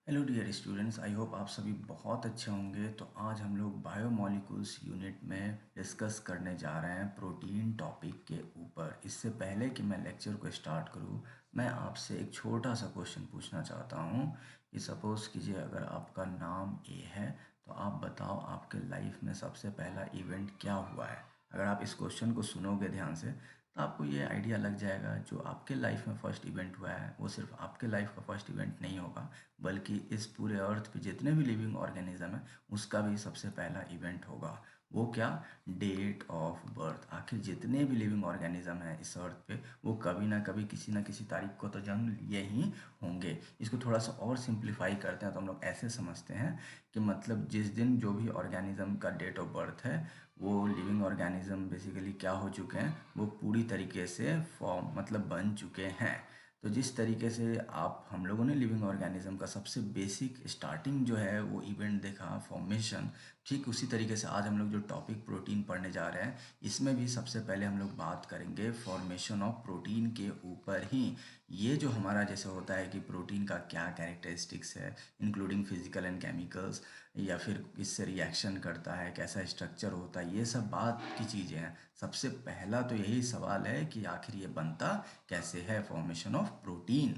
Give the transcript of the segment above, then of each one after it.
Hello dear students, I hope आप सभी बहुत अच्छे होंगे। तो आज हम लोग बायोमोलिक्यूल्स यूनिट में डिस्कस करने जा रहे हैं प्रोटीन टॉपिक के ऊपर। इससे पहले कि मैं लेक्चर को स्टार्ट करूं, मैं आपसे एक छोटा सा क्वेश्चन पूछना चाहता हूं कि सपोज़ कीजिए अगर आपका नाम ए है तो आप बताओ आपके लाइफ में सबसे पहला इवेंट क्या हुआ है। अगर आप इस क्वेश्चन को सुनोगे ध्यान से तो आपको ये आइडिया लग जाएगा जो आपके लाइफ में फ़र्स्ट इवेंट हुआ है वो सिर्फ आपके लाइफ का फ़र्स्ट इवेंट नहीं होगा, बल्कि इस पूरे अर्थ पे जितने भी लिविंग ऑर्गेनिज्म है उसका भी सबसे पहला इवेंट होगा। वो क्या? Date of birth. आखिर जितने भी लिविंग ऑर्गेनिज्म हैं इस अर्थ पे वो कभी ना कभी किसी ना किसी तारीख को तो जन्म लिए ही होंगे। इसको थोड़ा सा और सिंप्लीफाई करते हैं तो हम लोग ऐसे समझते हैं कि मतलब जिस दिन जो भी ऑर्गेनिज्म का डेट ऑफ बर्थ है वो लिविंग ऑर्गेनिज्म बेसिकली क्या हो चुके हैं, वो पूरी तरीके से फॉर्म मतलब बन चुके हैं। तो जिस तरीके से आप हम लोगों ने लिविंग ऑर्गेनिज्म का सबसे बेसिक स्टार्टिंग जो है वो इवेंट देखा फॉर्मेशन, ठीक उसी तरीके से आज हम लोग जो टॉपिक प्रोटीन पढ़ने जा रहे हैं इसमें भी सबसे पहले हम लोग बात करेंगे फॉर्मेशन ऑफ प्रोटीन के ऊपर ही। ये जो हमारा जैसे होता है कि प्रोटीन का क्या कैरेक्टरिस्टिक्स है इंक्लूडिंग फिजिकल एंड केमिकल्स, या फिर इससे रिएक्शन करता है, कैसा स्ट्रक्चर होता है, ये सब बात की चीज़ें हैं। सबसे पहला तो यही सवाल है कि आखिर ये बनता कैसे है, फॉर्मेशन ऑफ प्रोटीन।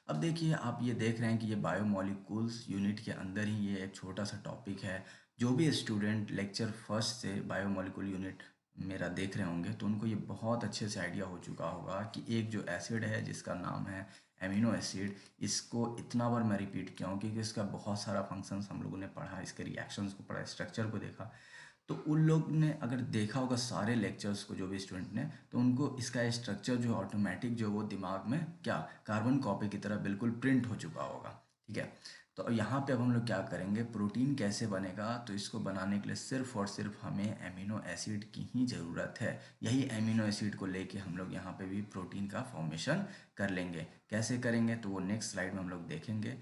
अब देखिए आप ये देख रहे हैं कि ये बायोमोलिक्यूल्स यूनिट के अंदर ही ये एक छोटा सा टॉपिक है। जो भी स्टूडेंट लेक्चर फर्स्ट से बायोमोलिक्यूल यूनिट मेरा देख रहे होंगे तो उनको ये बहुत अच्छे से आइडिया हो चुका होगा कि एक जो एसिड है जिसका नाम है एमिनो एसिड, इसको इतना बार मैं रिपीट किया हूँ क्योंकि इसका बहुत सारा फंक्शंस हम लोगों ने पढ़ा, इसके रिएक्शंस को पढ़ा, स्ट्रक्चर को देखा। तो उन लोग ने अगर देखा होगा सारे लेक्चर्स को, जो भी स्टूडेंट ने, तो उनको इसका स्ट्रक्चर जो ऑटोमेटिक जो वो दिमाग में क्या कार्बन कॉपी की तरह बिल्कुल प्रिंट हो चुका होगा। ठीक है, तो यहाँ पे अब हम लोग क्या करेंगे, प्रोटीन कैसे बनेगा, तो इसको बनाने के लिए सिर्फ और सिर्फ हमें एमिनो एसिड की ही ज़रूरत है। यही एमिनो एसिड को लेके हम लोग यहाँ पे भी प्रोटीन का फॉर्मेशन कर लेंगे। कैसे करेंगे तो वो नेक्स्ट स्लाइड में हम लोग देखेंगे।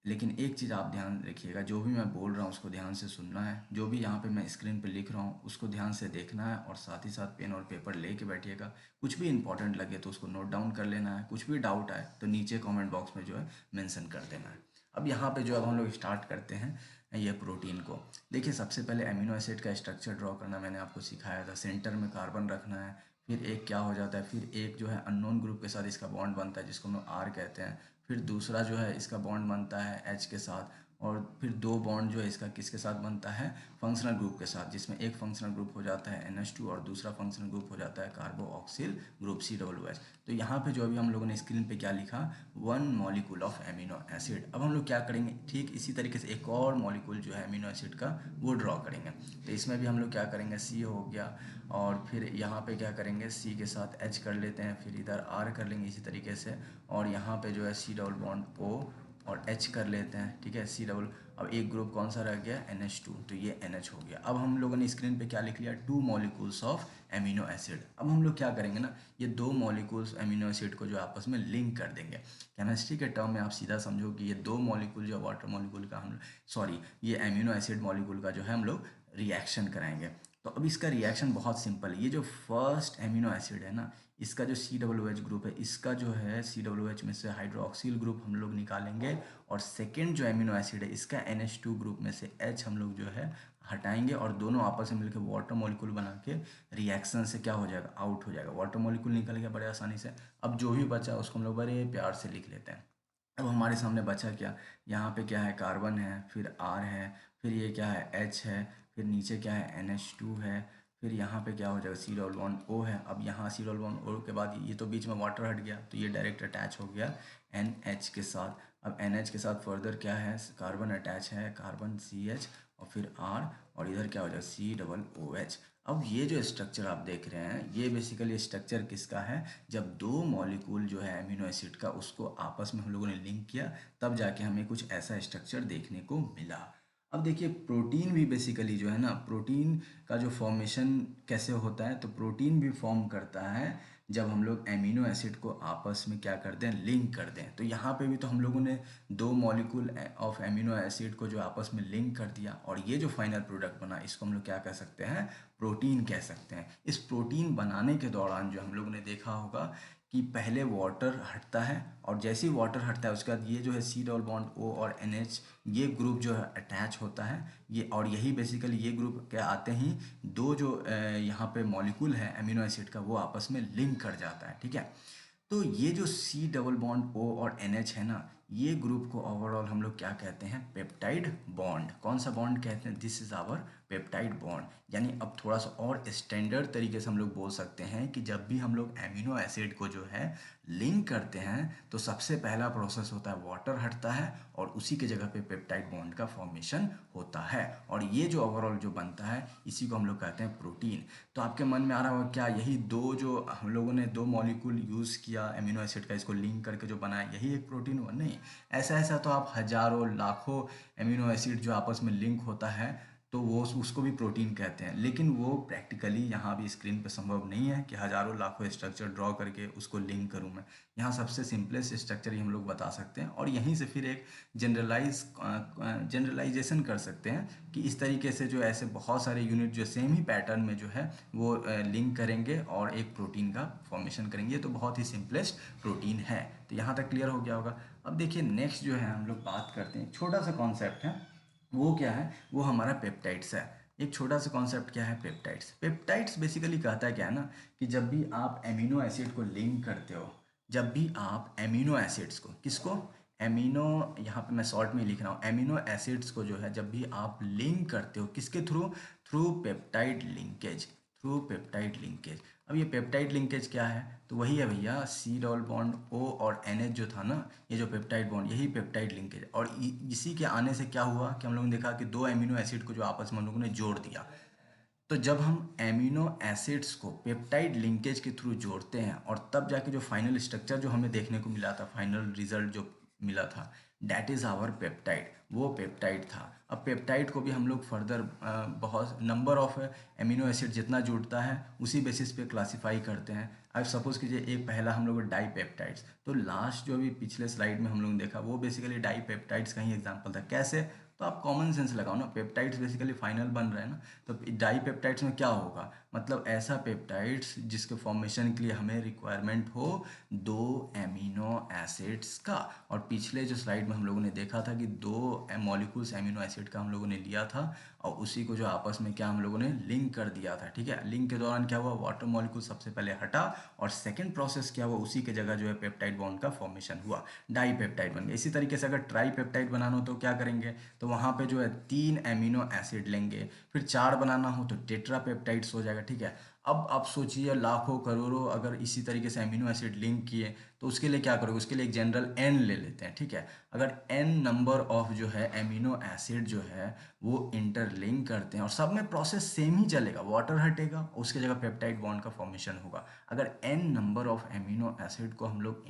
लेकिन एक चीज़ आप ध्यान रखिएगा, जो भी मैं बोल रहा हूँ उसको ध्यान से सुनना है, जो भी यहाँ पे मैं स्क्रीन पे लिख रहा हूँ उसको ध्यान से देखना है, और साथ ही साथ पेन और पेपर लेके बैठिएगा। कुछ भी इंपॉर्टेंट लगे तो उसको नोट डाउन कर लेना है, कुछ भी डाउट आए तो नीचे कमेंट बॉक्स में जो है मेंशन कर देना है। अब यहाँ पे जो अब हम लोग स्टार्ट करते हैं ये प्रोटीन को। देखिए सबसे पहले एमिनो एसिड का स्ट्रक्चर ड्रॉ करना मैंने आपको सिखाया था। सेंटर में कार्बन रखना है, फिर एक क्या हो जाता है, फिर एक जो है अननोन ग्रुप के साथ इसका बॉन्ड बनता है जिसको हम लोग आर कहते हैं। फिर दूसरा जो है इसका बॉन्ड बनता है एच के साथ, और फिर दो बॉन्ड जो है इसका किसके साथ बनता है, फंक्शनल ग्रुप के साथ, जिसमें एक फंक्शनल ग्रुप हो जाता है NH2 और दूसरा फंक्शनल ग्रुप हो जाता है कार्बोक्सिल ग्रुप COOH। तो यहाँ पे जो अभी हम लोगों ने स्क्रीन पे क्या लिखा, one molecule of amino acid. अब हम लोग क्या करेंगे, ठीक इसी तरीके से एक और मॉलिक्यूल जो है एमिनो एसिड का वो ड्रॉ करेंगे। तो इसमें भी हम लोग क्या करेंगे, C हो गया, और फिर यहाँ पे क्या करेंगे, C के साथ H कर लेते हैं, फिर इधर R कर लेंगे इसी तरीके से, और यहाँ पे जो है C डबल बॉन्ड O और H कर लेते हैं। ठीक है, C डबल, अब एक ग्रुप कौन सा रह गया, NH2, तो ये NH हो गया। अब हम लोगों ने स्क्रीन पे क्या लिख लिया, two molecules of amino acid. अब हम लोग क्या करेंगे ना, ये दो मॉलिक्यूल्स एमिनो एसिड को जो आपस में लिंक कर देंगे। केमिस्ट्री के टर्म में आप सीधा समझो कि ये दो मॉलिक्यूल जो वाटर मॉलिक्यूल का हम, सॉरी, ये एमिनो एसिड मॉलिक्यूल का जो है हम लोग रिएक्शन कराएंगे। तो अब इसका रिएक्शन बहुत सिंपल है। ये जो फर्स्ट एमिनो एसिड है ना, इसका जो COOH ग्रुप है, इसका जो है COOH में से हाइड्रोक्सिल ग्रुप हम लोग निकालेंगे, और सेकेंड जो एमिनो एसिड है इसका NH2 ग्रुप में से H हम लोग जो है हटाएंगे, और दोनों आपस में मिलकर वाटर मॉलिक्यूल बना के रिएक्शन से क्या हो जाएगा, आउट हो जाएगा। वाटर मॉलिक्यूल निकल गया बड़े आसानी से। अब जो भी बचा उसको हम लोग बड़े प्यार से लिख लेते हैं। अब हमारे सामने बचा क्या, यहाँ पे क्या है, कार्बन है, फिर R है, फिर ये क्या है, H है, फिर नीचे क्या है, NH2 है, फिर यहाँ पे क्या हो जाएगा, C डबल बॉन्ड O है। अब यहाँ C डबल बॉन्ड O के बाद ये तो बीच में वाटर हट गया तो ये डायरेक्ट अटैच हो गया NH के साथ। अब NH के साथ फर्दर क्या है, कार्बन अटैच है, कार्बन CH, और फिर R, और इधर क्या हो जाएगा, C डबल OH। अब ये जो स्ट्रक्चर आप देख रहे हैं ये बेसिकली स्ट्रक्चर किसका है, जब दो मॉलिक्यूल जो है एमिनो एसिड का उसको आपस में हम लोगों ने लिंक किया तब जाके हमें कुछ ऐसा स्ट्रक्चर देखने को मिला। अब देखिए प्रोटीन भी बेसिकली जो है ना, प्रोटीन का जो फॉर्मेशन कैसे होता है, तो प्रोटीन भी फॉर्म करता है जब हम लोग एमिनो एसिड को आपस में क्या कर दें, लिंक कर दें। तो यहाँ पे भी तो हम लोगों ने दो मॉलिक्यूल ऑफ एमिनो एसिड को जो आपस में लिंक कर दिया, और ये जो फाइनल प्रोडक्ट बना इसको हम लोग क्या कह सकते हैं, प्रोटीन कह सकते हैं। इस प्रोटीन बनाने के दौरान जो हम लोगों ने देखा होगा कि पहले वाटर हटता है और जैसे ही वाटर हटता है उसके बाद ये जो है सी डबल बॉन्ड ओ और एन एच ये ग्रुप जो है अटैच होता है ये, और यही बेसिकली ये ग्रुप के आते ही दो जो यहाँ पे मॉलिक्यूल है अमीनो एसिड का वो आपस में लिंक कर जाता है, ठीक है। तो ये जो सी डबल बॉन्ड ओ और एन एच है ना, ये ग्रुप को ओवरऑल हम लोग क्या कहते हैं, पेप्टाइड बॉन्ड। कौन सा बॉन्ड कहते हैं, this is our peptide bond. यानी अब थोड़ा सा और स्टैंडर्ड तरीके से हम लोग बोल सकते हैं कि जब भी हम लोग एमिनो एसिड को जो है लिंक करते हैं तो सबसे पहला प्रोसेस होता है वाटर हटता है और उसी के जगह पे पेप्टाइड बॉन्ड का फॉर्मेशन होता है, और ये जो ओवरऑल जो बनता है इसी को हम लोग कहते हैं प्रोटीन। तो आपके मन में आ रहा होगा क्या यही दो जो हम लोगों ने दो मॉलिक्यूल यूज़ किया एमिनो एसिड का इसको लिंक करके जो बनाया यही एक प्रोटीन हुआ? नहीं, ऐसा ऐसा तो आप हजारों लाखों एमिनो एसिड जो आपस में लिंक होता है तो वो उसको भी प्रोटीन कहते हैं, लेकिन वो प्रैक्टिकली यहाँ भी स्क्रीन पे संभव नहीं है कि हजारों लाखों स्ट्रक्चर ड्रॉ करके उसको लिंक करूँ मैं। यहाँ सबसे सिंपलेस्ट स्ट्रक्चर ही हम लोग बता सकते हैं और यहीं से फिर एक जनरलाइजेशन कर सकते हैं कि इस तरीके से जो ऐसे बहुत सारे यूनिट जो सेम ही पैटर्न में जो है वो लिंक करेंगे और एक प्रोटीन का फॉर्मेशन करेंगे। ये तो बहुत ही सिंपलेस्ट प्रोटीन है। तो यहाँ तक क्लियर हो गया होगा। अब देखिए नेक्स्ट जो है हम लोग बात करते हैं, छोटा सा कॉन्सेप्ट है, वो क्या है, वो हमारा पेप्टाइड्स है। एक छोटा सा कॉन्सेप्ट क्या है, पेप्टाइड्स। पेप्टाइड्स बेसिकली कहता है क्या है ना कि जब भी आप एमिनो एसिड को लिंक करते हो, जब भी आप एमिनो एसिड्स को, किसको, एमिनो, यहाँ पे मैं शॉर्ट में लिख रहा हूँ, एमिनो एसिड्स को जो है जब भी आप लिंक करते हो किसके through, through peptide linkage, through peptide linkage. अब ये पेप्टाइड लिंकेज क्या है, तो वही है भैया सी डबल बॉन्ड ओ और एन एच जो था ना, ये जो पेप्टाइड बॉन्ड यही पेप्टाइड लिंकेज। और इसी के आने से क्या हुआ कि हम लोगों ने देखा कि दो एमिनो एसिड को जो आपस में हम लोगों ने जोड़ दिया। तो जब हम एमिनो एसिड्स को पेप्टाइड लिंकेज के थ्रू जोड़ते हैं और तब जाके जो फाइनल स्ट्रक्चर जो हमें देखने को मिला था, फाइनल रिजल्ट जो मिला था, डैट इज़ आवर पेप्टाइड, वो पेप्टाइड था। अब पेप्टाइड को भी हम लोग फर्दर बहुत नंबर ऑफ एमिनो एसिड जितना जुड़ता है उसी बेसिस पे क्लासीफाई करते हैं। अब सपोज कीजिए एक पहला हम लोग डाई पेप्टाइड्स, तो लास्ट जो अभी पिछले स्लाइड में हम लोगों ने देखा वो बेसिकली डाई पेप्टाइड्स का ही एग्जाम्पल था। कैसे, तो आप कॉमन सेंस लगाओ ना, पेप्टाइड्स बेसिकली फाइनल बन रहा है ना, तो डाई पेप्टाइड्स में क्या होगा, मतलब ऐसा पेप्टाइड्स जिसके फॉर्मेशन के लिए हमें रिक्वायरमेंट हो दो एमिनो एसिड्स का। और पिछले जो स्लाइड में हम लोगों ने देखा था कि दो मॉलिक्यूल्स एमिनो एसिड का हम लोगों ने लिया था और उसी को जो आपस में क्या हम लोगों ने लिंक कर दिया था, ठीक है। लिंक के दौरान क्या हुआ, वाटर मॉलिक्यूल सबसे पहले हटा और सेकेंड प्रोसेस क्या हुआ, उसी के जगह जो है पेप्टाइड बॉन्ड का फॉर्मेशन हुआ, डाई पेप्टाइड बन गया। इसी तरीके से अगर ट्राई पेप्टाइड बनाना हो तो क्या करेंगे, तो वहाँ पे जो है 3 एमिनो एसिड लेंगे, फिर 4 बनाना हो तो टेट्रा पेप्टाइड्स हो जाएगा, ठीक है। अब आप सोचिए लाखों करोड़ों अगर इसी तरीके से एमिनो एसिड लिंक किए तो उसके लिए क्या करोगे, उसके लिए एक जनरल एन ले लेते हैं, ठीक है। अगर एन नंबर ऑफ जो है एमिनो एसिड जो है वो इंटरलिंक करते हैं और सब में प्रोसेस सेम ही चलेगा, वाटर हटेगा उसके जगह पेप्टाइड बॉन्ड का फॉर्मेशन होगा। अगर N number of amino acid को हम लोग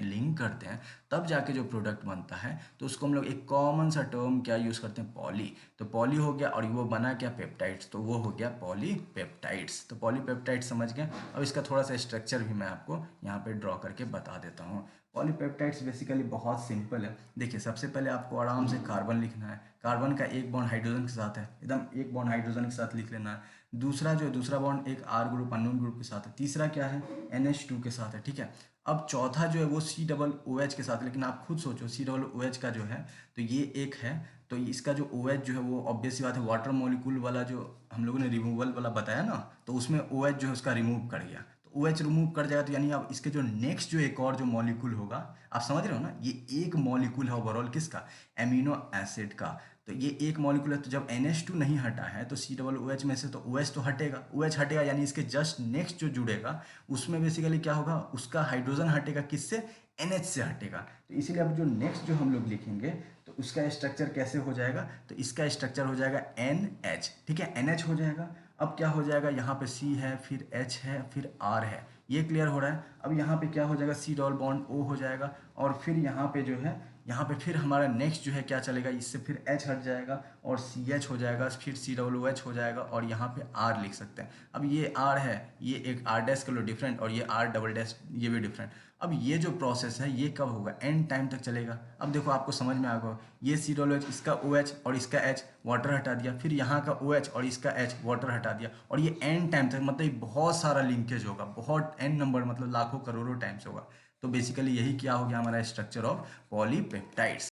लिंक करते हैं तब जाके जो प्रोडक्ट बनता है तो उसको हम लोग एक कॉमन सा टर्म क्या यूज़ करते हैं, पॉली। तो पॉली हो गया और वो बना क्या, पेप्टाइड्स, तो वो हो गया पॉलीपेप्टाइड्स। तो पॉलीपेप्टाइड्स समझ गए। अब इसका थोड़ा सा स्ट्रक्चर भी मैं आपको यहाँ पे ड्रॉ करके बता देता हूँ। पॉलीपेप्टाइड्स बेसिकली बहुत सिंपल है। देखिए सबसे पहले आपको आराम से कार्बन लिखना है, कार्बन का एक बॉन्ड हाइड्रोजन के साथ है, एकदम एक बॉन्ड हाइड्रोजन के साथ लिख लेना है। दूसरा जो है दूसरा बॉन्ड एक आर ग्रुप अननोन ग्रुप के साथ है। तीसरा क्या है, NH2 के साथ है, ठीक है। अब चौथा जो है वो COOH के साथ है, लेकिन आप खुद सोचो COOH का जो है तो ये एक है, तो इसका जो OH जो है वो ऑब्वियस सी बात है वाटर मॉलिक्यूल वाला जो हम लोगों ने रिमूवल वाला बताया ना, तो उसमें OH जो है उसका रिमूव कर गया, तो OH रिमूव कर जाएगा तो यानी अब इसके जो नेक्स्ट जो एक और जो मॉलिक्यूल होगा, आप समझ रहे हो ना, ये एक मॉलिक्यूल है ओवरऑल किसका, एमिनो एसिड का। तो ये एक मॉलिक्यूल है, तो जब NH2 नहीं हटा है तो COOH में से तो OH तो हटेगा, OH हटेगा यानी इसके जस्ट नेक्स्ट जो जुड़ेगा उसमें बेसिकली क्या होगा, उसका हाइड्रोजन हटेगा, किससे, NH से हटेगा। तो इसीलिए अब जो नेक्स्ट जो हम लोग लिखेंगे तो उसका स्ट्रक्चर कैसे हो जाएगा, तो इसका स्ट्रक्चर हो जाएगा NH, ठीक है, NH हो जाएगा। अब क्या हो जाएगा, यहाँ पे C है, फिर H है, फिर R है, ये क्लियर हो रहा है। अब यहाँ पे क्या हो जाएगा, C डबल बॉन्ड O हो जाएगा और फिर यहाँ पे जो है यहाँ पे फिर हमारा नेक्स्ट जो है क्या चलेगा, इससे फिर H हट जाएगा और CH हो जाएगा, फिर COOH हो जाएगा और यहाँ पे R लिख सकते हैं। अब ये R है, ये एक R डैश कर लो डिफरेंट, और ये R डबल डैश ये भी डिफरेंट। अब ये जो प्रोसेस है ये कब होगा, एन टाइम तक चलेगा। अब देखो आपको समझ में आ गया, ये COOH इसका OH और इसका H वाटर हटा दिया, फिर यहाँ का OH और इसका H वाटर हटा दिया, और ये एन टाइम तक, मतलब बहुत सारा लिंकेज होगा, बहुत एन नंबर, मतलब लाखों करोड़ों टाइम्स होगा। तो बेसिकली यही क्या हो गया हमारा स्ट्रक्चर ऑफ पॉलीपेप्टाइड्स।